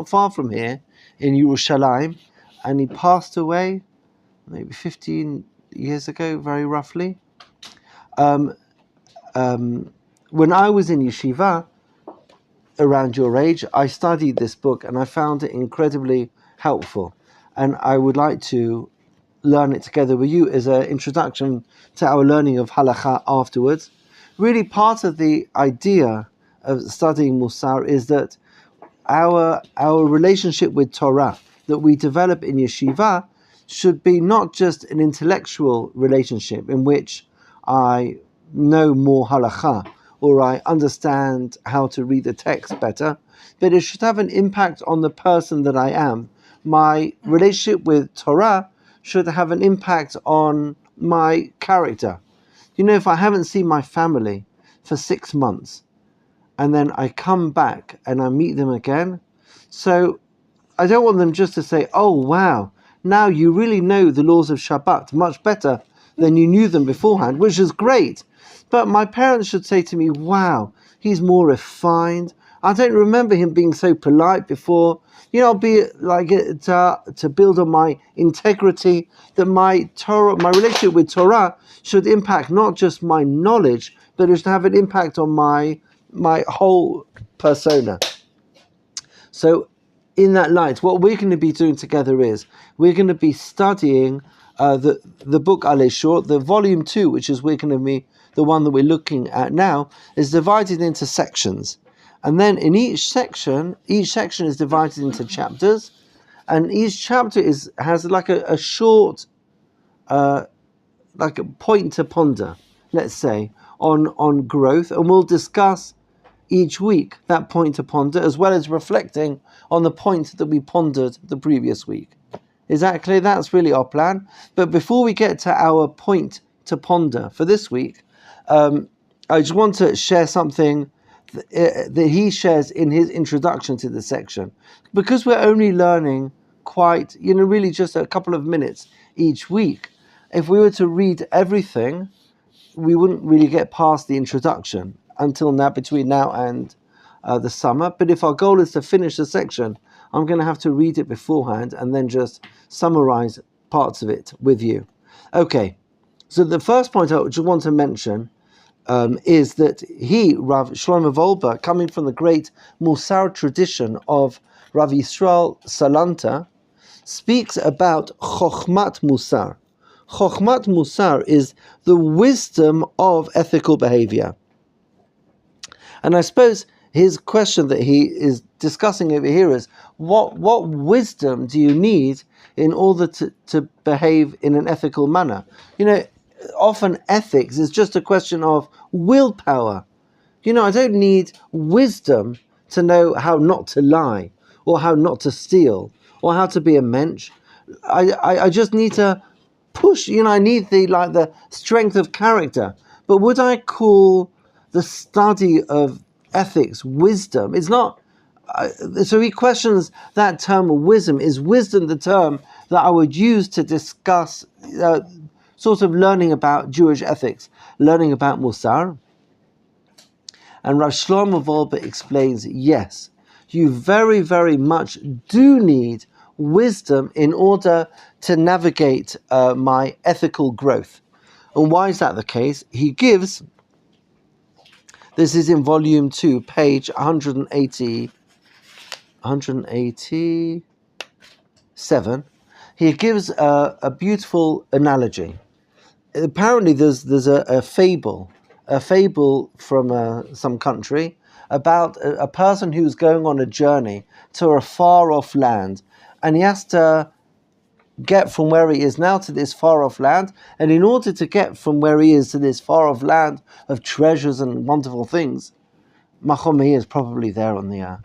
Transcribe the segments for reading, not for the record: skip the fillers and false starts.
not far from here in Yerushalayim, and he passed away maybe 15 years ago, very roughly. When I was in yeshiva, around your age, I studied this book and I found it incredibly helpful. And I would like to learn it together with you as an introduction to our learning of halakha afterwards. Really, part of the idea of studying Musar is that our relationship with Torah that we develop in yeshiva should be not just an intellectual relationship in which I know more halakha or I understand how to read the text better, but it should have an impact on the person that I am. My relationship with Torah should have an impact on my character. You know, if I haven't seen my family for 6 months and then I come back and I meet them again, so I don't want them just to say, oh wow, now you really know the laws of Shabbat much better than you knew them beforehand, which is great. But my parents should say to me, wow, he's more refined. I don't remember him being so polite before. You know, be like to build on my integrity, that my Torah, my relationship with Torah should impact not just my knowledge, but it should have an impact on my whole persona. So in that light, what we're going to be doing together is we're going to be studying the book Alei Shor, the volume 2, which is we're going to be the one that we're looking at now, is divided into sections. And then in each section is divided into chapters, and each chapter has like a short, like a point to ponder, let's say, on growth, and we'll discuss each week that point to ponder, as well as reflecting on the point that we pondered the previous week. Is that clear? That's really our plan. But before we get to our point to ponder for this week, I just want to share something that he shares in his introduction to the section. Because we're only learning quite, really just a couple of minutes each week, if we were to read everything, we wouldn't really get past the introduction until now, between now and the summer. But if our goal is to finish the section, I'm going to have to read it beforehand and then just summarize parts of it with you. Okay, so the first point I just want to mention is that Rav Shlomo Wolbe, coming from the great Musar tradition of Rav Yisrael Salanta, speaks about Chochmat Musar. Chochmat Musar is the wisdom of ethical behavior. And I suppose his question that he is discussing over here is, what wisdom do you need in order to behave in an ethical manner? Often ethics is just a question of willpower. I don't need wisdom to know how not to lie, or how not to steal, or how to be a mensch. I just need to push. I need the strength of character. But would I call the study of ethics wisdom? It's not. So he questions that term of wisdom. Is wisdom the term that I would use to discuss sort of learning about Jewish ethics, learning about Musar? And Rav Shlomo Wolbe explains, yes, you very, very much do need wisdom in order to navigate my ethical growth. And why is that the case? He gives, this is in volume 2, page 187, he gives a beautiful analogy. Apparently there's a fable from some country about a person who's going on a journey to a far off land, and he has to get from where he is now to this far off land, and in order to get from where he is to this far off land of treasures and wonderful things, Machomehi is probably there on the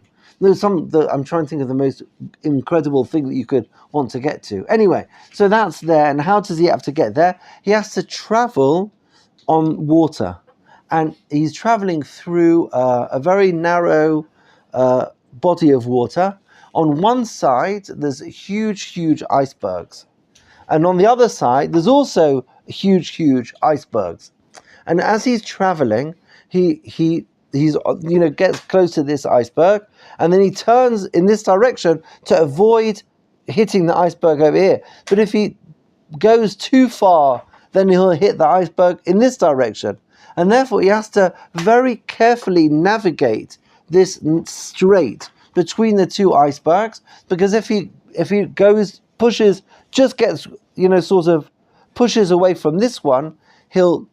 I'm trying to think of the most incredible thing that you could want to get to. Anyway, so that's there. And how does he have to get there? He has to travel on water. And he's traveling through a very narrow body of water. On one side, there's huge, huge icebergs. And on the other side, there's also huge, huge icebergs. And as he's traveling, he gets close to this iceberg, and then he turns in this direction to avoid hitting the iceberg over here. But if he goes too far, then he'll hit the iceberg in this direction. And therefore he has to very carefully navigate this strait between the two icebergs, because if he pushes away from this one, he'll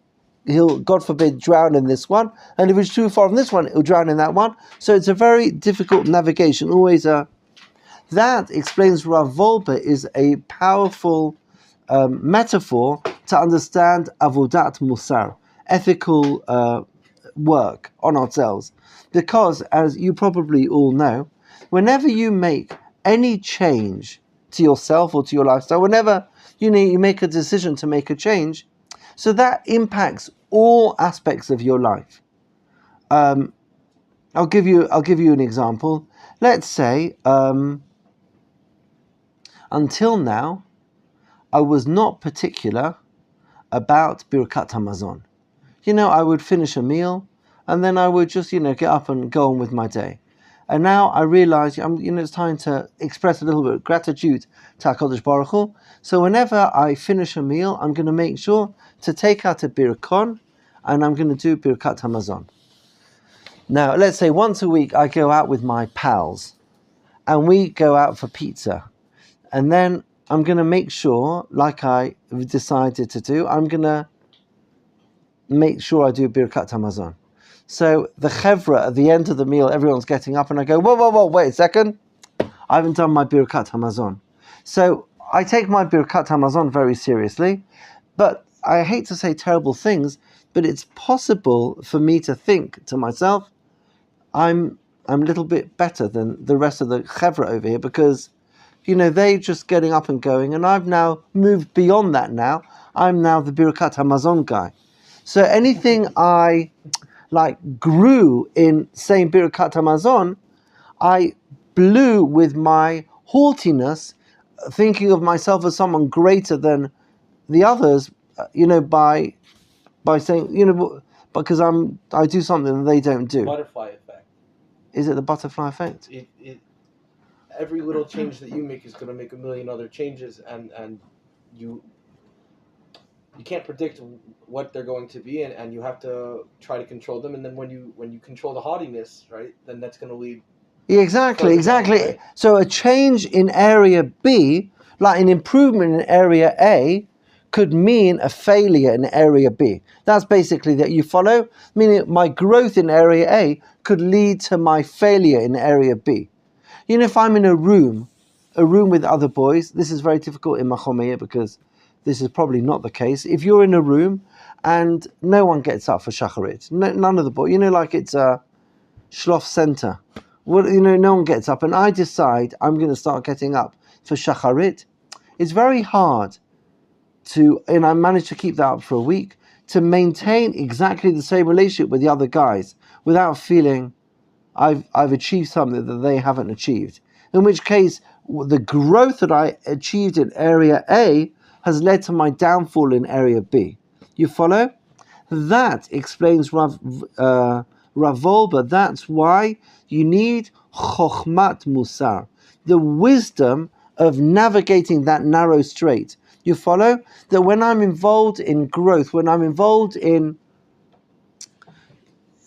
God forbid drown in this one, and if he's too far from this one, he'll drown in that one. So it's a very difficult navigation. That explains Rav Wolbe is a powerful metaphor to understand avodat musar, ethical work on ourselves. Because, as you probably all know, whenever you make any change to yourself or to your lifestyle, whenever you make a decision to make a change, so that impacts all aspects of your life. I'll give you an example. Let's say until now, I was not particular about Birkat Hamazon. I would finish a meal, and then I would just, get up and go on with my day. And now I realize, it's time to express a little bit of gratitude to HaKadosh Baruch Hu. So whenever I finish a meal, I'm going to make sure to take out a birkon, and I'm going to do Birkat Hamazon. Now, let's say once a week I go out with my pals, and we go out for pizza. And then I'm going to make sure, like I decided to do, I'm going to make sure I do Birkat Hamazon. So the chevra, at the end of the meal, everyone's getting up, and I go, whoa, wait a second. I haven't done my Birkat Hamazon. So I take my Birkat Hamazon very seriously, but I hate to say terrible things, but it's possible for me to think to myself, I'm a little bit better than the rest of the chevra over here, because they're just getting up and going, and I've now moved beyond that now. I'm now the Birkat Hamazon guy. So anything I grew in saying Birkat Hamazon, I blew with my haughtiness, thinking of myself as someone greater than the others, by saying, because I do something that they don't do. Butterfly effect. Is it the butterfly effect? Every little change that you make is going to make a million other changes, and you can't predict what they're going to be, and you have to try to control them. And then when you control the haughtiness, right, then that's going to lead. Yeah, exactly. Right? So a change in area B, like an improvement in area A, could mean a failure in area B. That's basically that you follow, meaning my growth in area A could lead to my failure in area B. If I'm in a room with other boys, this is very difficult in Machomea because this is probably not the case. If you're in a room and no one gets up for Shacharit, none of the boys, like it's a Shlof center. Well, no one gets up, and I decide I'm going to start getting up for Shacharit. It's very hard and I managed to keep that up for a week, to maintain exactly the same relationship with the other guys without feeling I've achieved something that they haven't achieved. In which case, the growth that I achieved in area A has led to my downfall in area B. You follow? That explains Rav Wolbe. That's why you need chokhmat musar, the wisdom of navigating that narrow strait. You follow? That when I'm involved in growth, when I'm involved in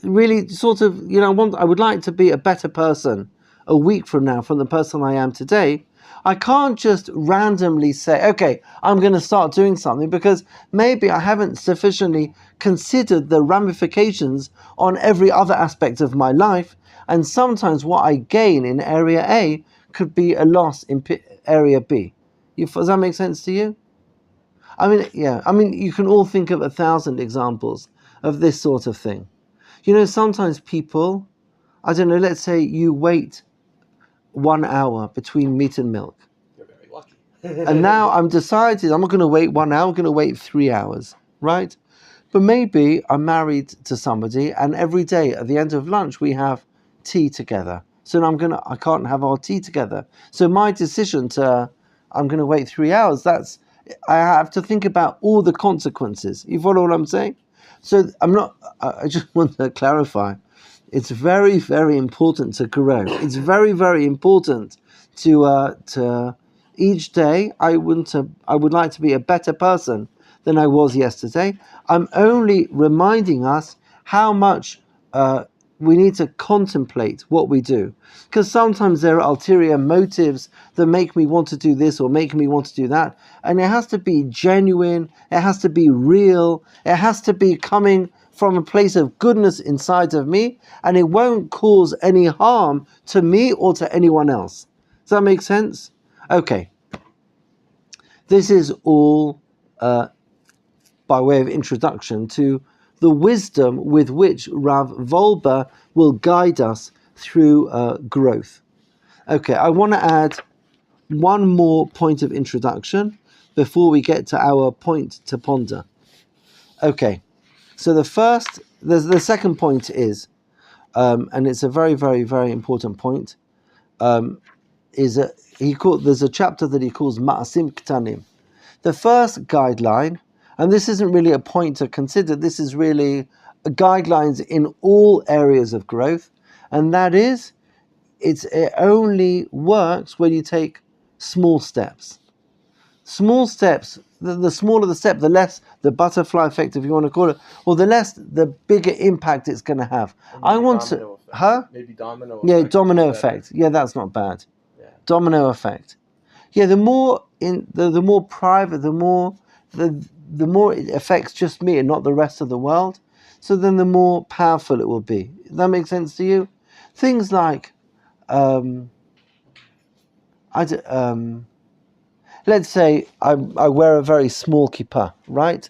really sort of, I would like to be a better person a week from now from the person I am today, I can't just randomly say, okay, I'm going to start doing something, because maybe I haven't sufficiently considered the ramifications on every other aspect of my life, and sometimes what I gain in area A could be a loss in area B. Does that make sense to you? You can all think of 1,000 examples of this sort of thing. Sometimes people, I don't know, let's say you wait 1 hour between meat and milk. You're very lucky. And now I'm decided I'm not going to wait 1 hour, I'm going to wait 3 hours, right? But maybe I'm married to somebody, and every day at the end of lunch we have tea together. So I can't have our tea together. So my decision I'm going to wait 3 hours, I have to think about all the consequences. You follow what I'm saying? So I just want to clarify. It's very, very important to grow. It's very, very important to each day. I would like to be a better person than I was yesterday. I'm only reminding us how much we need to contemplate what we do, because sometimes there are ulterior motives that make me want to do this or make me want to do that, and it has to be genuine. It has to be real. It has to be coming from a place of goodness inside of me, and it won't cause any harm to me or to anyone else. Does that make sense? Okay. This is all by way of introduction to the wisdom with which Rav Volber will guide us through growth. Okay, I want to add one more point of introduction before we get to our point to ponder. Okay. So the second point is, and it's a very, very, very important point, there's a chapter that he calls Ma'asim Ktanim. The first guideline, and this isn't really a point to consider, this is really guidelines in all areas of growth, and that is, it only works when you take small steps. Small steps, the smaller the step, the less the butterfly effect, if you want to call it, or the bigger impact it's going to have. I want to, effect. Maybe domino effect. Yeah, domino effect. Yeah, that's not bad. Yeah. Domino effect. Yeah, the more private, the more it affects just me and not the rest of the world. So then the more powerful it will be. Does that make sense to you? Things like, let's say I wear a very small kippah, right?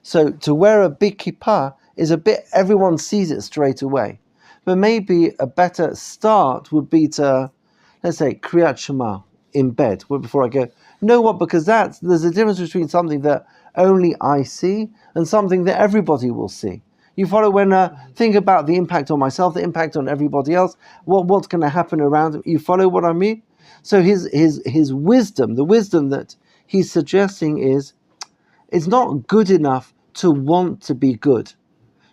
So to wear a big kippah is everyone sees it straight away. But maybe a better start would be to, let's say, Kriyat Shema in bed before I go. No, what? Because there's a difference between something that only I see and something that everybody will see. You follow? When think about the impact on myself, the impact on everybody else, what's going to happen around it. You follow what I mean? So his wisdom, the wisdom that he's suggesting is, it's not good enough to want to be good.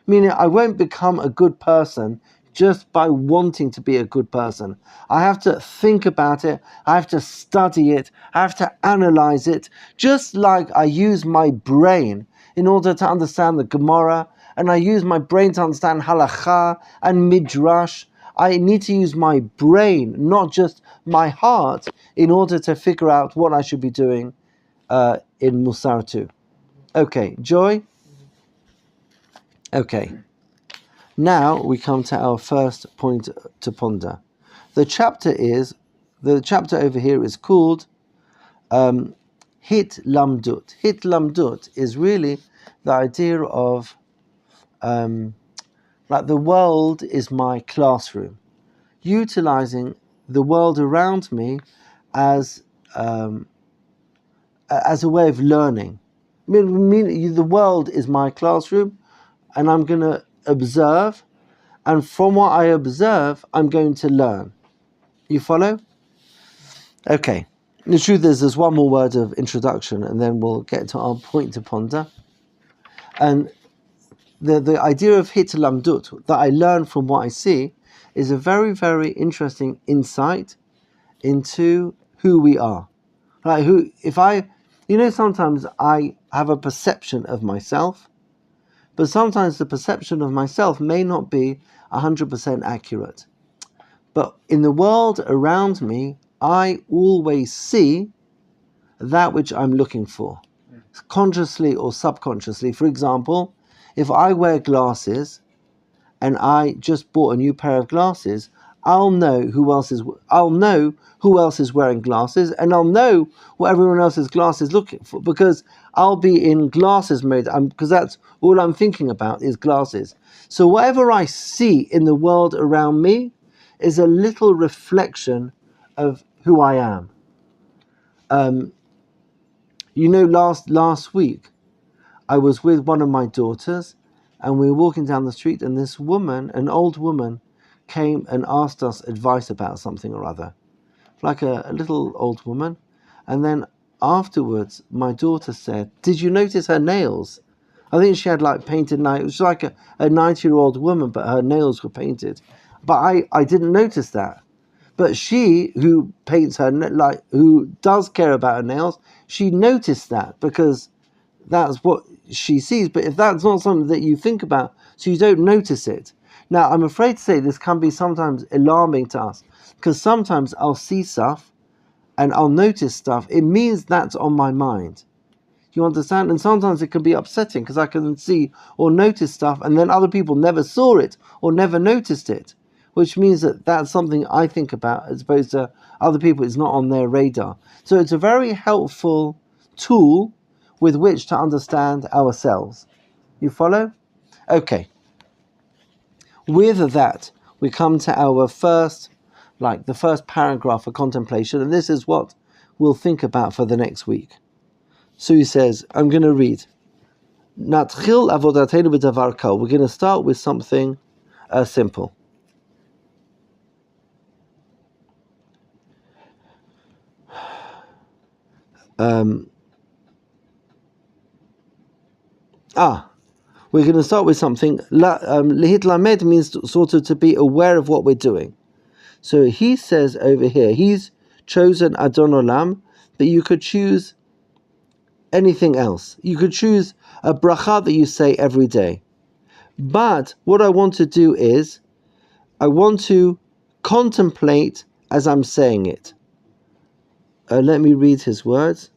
Meaning I won't become a good person just by wanting to be a good person. I have to think about it, I have to study it, I have to analyze it, just like I use my brain in order to understand the Gemara, and I use my brain to understand Halakha and Midrash. I need to use my brain, not just my heart, in order to figure out what I should be doing in Musar too. Okay, Joy? Okay. Now we come to our first point to ponder. The chapter over here is called Hit Lamdut. Hit Lamdut is really the idea of like the world is my classroom, utilizing the world around me as a way of learning. The world is my classroom, and I'm going to observe, and from what I observe, I'm going to learn. You follow? Okay. The truth is, there's one more word of introduction, and then we'll get to our point to ponder. And the idea of hit lamdut, that I learn from what I see, is a very, very interesting insight into who we are. Like sometimes I have a perception of myself, but sometimes the perception of myself may not be 100% accurate. But in the world around me, I always see that which I'm looking for, consciously or subconsciously. For example, if I wear glasses and I just bought a new pair of glasses, I'll know who else is wearing glasses, and I'll know what everyone else's glasses is looking for, because I'll be in glasses mode, because that's all I'm thinking about is glasses. So whatever I see in the world around me is a little reflection of who I am. Last week I was with one of my daughters, and we were walking down the street, and this woman, an old woman, came and asked us advice about something or other, like a little old woman. And then afterwards, my daughter said, "Did you notice her nails?" I think she had like painted nails. It was like a 90-year-old woman, but her nails were painted. But I didn't notice that. But she, who paints who does care about her nails, she noticed that because that's what she sees. But if that's not something that you think about, so you don't notice it. Now, I'm afraid to say this can be sometimes alarming to us because sometimes I'll see stuff and I'll notice stuff. It means that's on my mind. You understand? And sometimes it can be upsetting because I can see or notice stuff and then other people never saw it or never noticed it, which means that that's something I think about as opposed to other people. It's not on their radar. So it's a very helpful tool with which to understand ourselves. You follow? Okay. With that, we come to our the first paragraph of contemplation, and this is what we'll think about for the next week. So he says, I'm going to read. Natchil avodatenu b'davar kal. We're going to start with something simple. We're going to start with something. Lihit lamed means sort of to be aware of what we're doing. So he says over here, he's chosen Adon Olam, but you could choose anything else. You could choose a bracha that you say every day. But what I want to do is, I want to contemplate as I'm saying it. Let me read his words.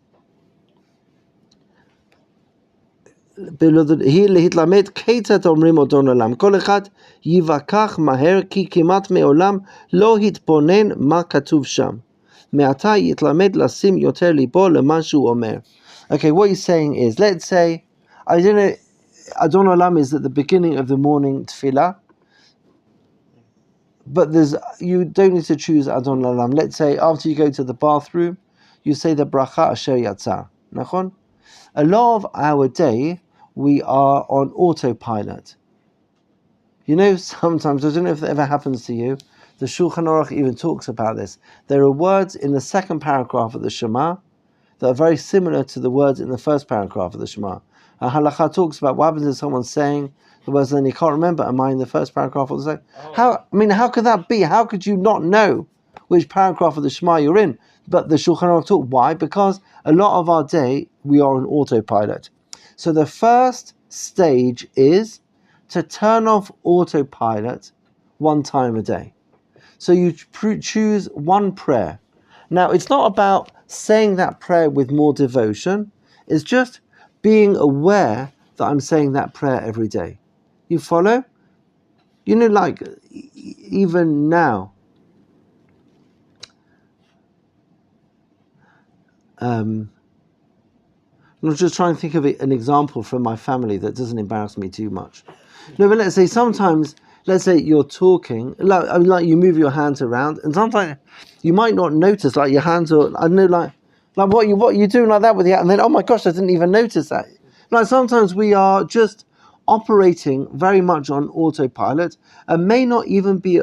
היא להתלמד כיצד אומרים אדון עולם. כל אחד יווכח מהר כי כמעט מעולם לא התבונן מה כתוב שם. מעתה יתלמד לשים יותר ליבו למה שהוא אומר. Okay, what he's saying is, let's say, I don't know, Adon Olam is at the beginning of the morning tefillah, but you don't need to choose Adon Olam. Let's say after you go to the bathroom, you say the bracha asher yatzah. Nachon? A lot of our day, we are on autopilot. You know, sometimes, I don't know if that ever happens to you, the Shulchan Aruch even talks about this. There are words in the second paragraph of the Shema that are very similar to the words in the first paragraph of the Shema. Halakha talks about what happens if someone's saying the words and then you can't remember, am I in the first paragraph or the second? How could that be? How could you not know which paragraph of the Shema you're in? But the Shulchan Aruch talk, why? Because a lot of our day, we are on autopilot. So the first stage is to turn off autopilot one time a day. So you choose one prayer. Now, it's not about saying that prayer with more devotion. It's just being aware that I'm saying that prayer every day. You follow? You know, like, even now, I'm just trying to think of an example from my family that doesn't embarrass me too much. No, but let's say you're talking, like you move your hands around, and sometimes you might not notice, like your hands are, I don't know, like what you doing like that with your hand, and then, oh my gosh, I didn't even notice that. Like sometimes we are just operating very much on autopilot and may not even be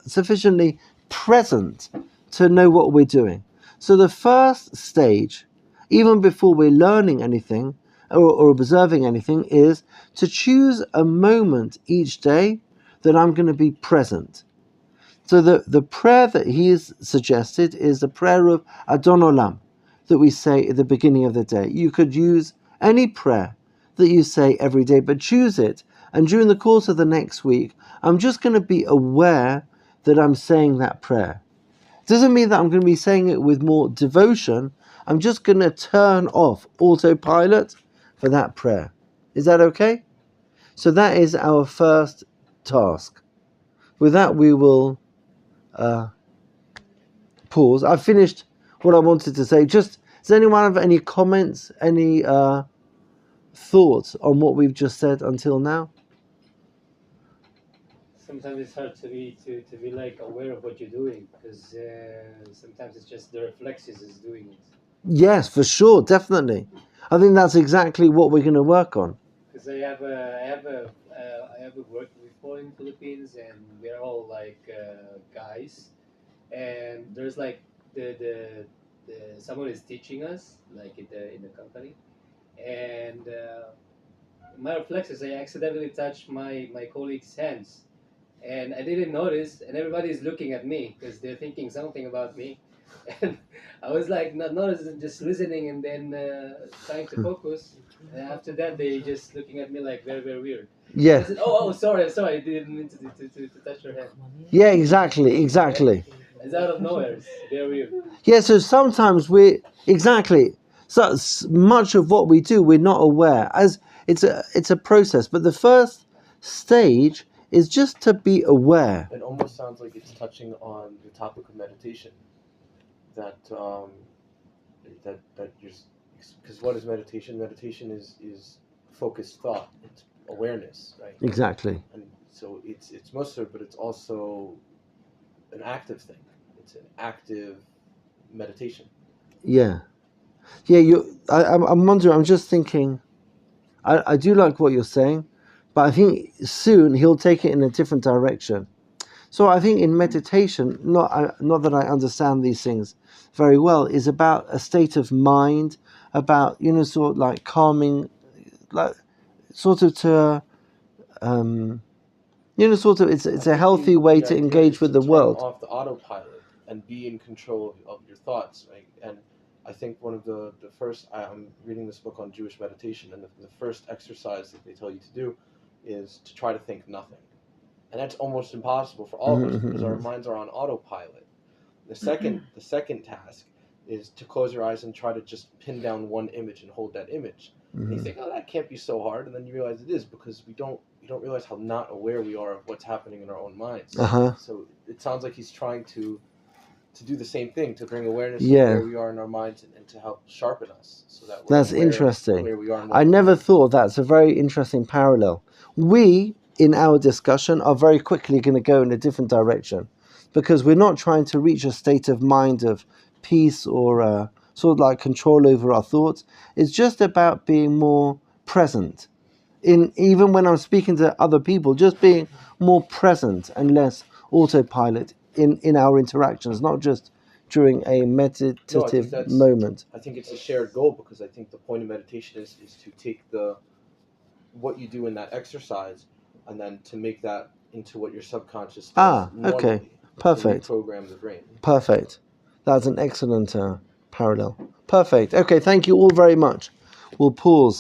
sufficiently present to know what we're doing. So the first stage, even before we're learning anything or observing anything, is to choose a moment each day that I'm going to be present. So the prayer that he has suggested is the prayer of Adon Olam that we say at the beginning of the day. You could use any prayer that you say every day, but choose it. And during the course of the next week, I'm just going to be aware that I'm saying that prayer. Doesn't mean that I'm going to be saying it with more devotion. I'm just going to turn off autopilot for that prayer. Is that okay? So that is our first task. With that, we will pause. I've finished what I wanted to say. Does anyone have any comments, any thoughts on what we've just said until now? Sometimes it's hard to be like aware of what you're doing because sometimes it's just the reflexes is doing it. Yes, for sure, definitely. I think that's exactly what we're going to work on. Because I have a work before in Philippines, and we're all like guys, and there's like the someone is teaching us like in the company, and my reflex is I accidentally touched my colleague's hands, and I didn't notice, and everybody's looking at me because they're thinking something about me, and I was like not noticing, just listening, and then trying to focus. And after that, they just looking at me like very very weird. I Yeah, said, "Oh, sorry, sorry, I didn't mean to touch your hand." yeah, exactly. It's out of nowhere. It's very weird. Yeah, so sometimes much of what we do we're not aware, as it's a process. But the first stage is just to be aware. It almost sounds like it's touching on the topic of meditation. That that you're, because what is meditation? Meditation is focused thought. It's awareness, right? Exactly. And so it's Musar, but it's also an active thing. It's an active meditation. Yeah, yeah. I'm wondering. I'm just thinking. I do like what you're saying, but I think soon he'll take it in a different direction. So I think in meditation, not that I understand these things very well, is about a state of mind, about sort of like calming, like sort of to sort of it's a healthy way to engage with the world. Turn off the autopilot and be in control of your thoughts, right? And I think one of the first, I'm reading this book on Jewish meditation, and the first exercise that they tell you to do is to try to think nothing. And that's almost impossible for all of us because our minds are on autopilot. The second task is to close your eyes and try to just pin down one image and hold that image. And you think, oh, that can't be so hard, and then you realize it is, because we don't realize how not aware we are of what's happening in our own minds. So it sounds like he's trying to do the same thing, to bring awareness to where we are in our minds, and to help sharpen us so that we're That's aware interesting. of where we are. I never thought that's a very interesting parallel. We, in our discussion, are very quickly going to go in a different direction, because we're not trying to reach a state of mind of peace or sort of like control over our thoughts. It's just about being more present. Even when I'm speaking to other people, just being more present and less autopilot in our interactions, not just during a meditative moment. I think it's a shared goal, because I think the point of meditation is to take what you do in that exercise and then to make that into what your subconscious does normally. Okay. Perfect. To reprogram the brain. Perfect. That's an excellent parallel. Perfect. Okay, thank you all very much. We'll pause.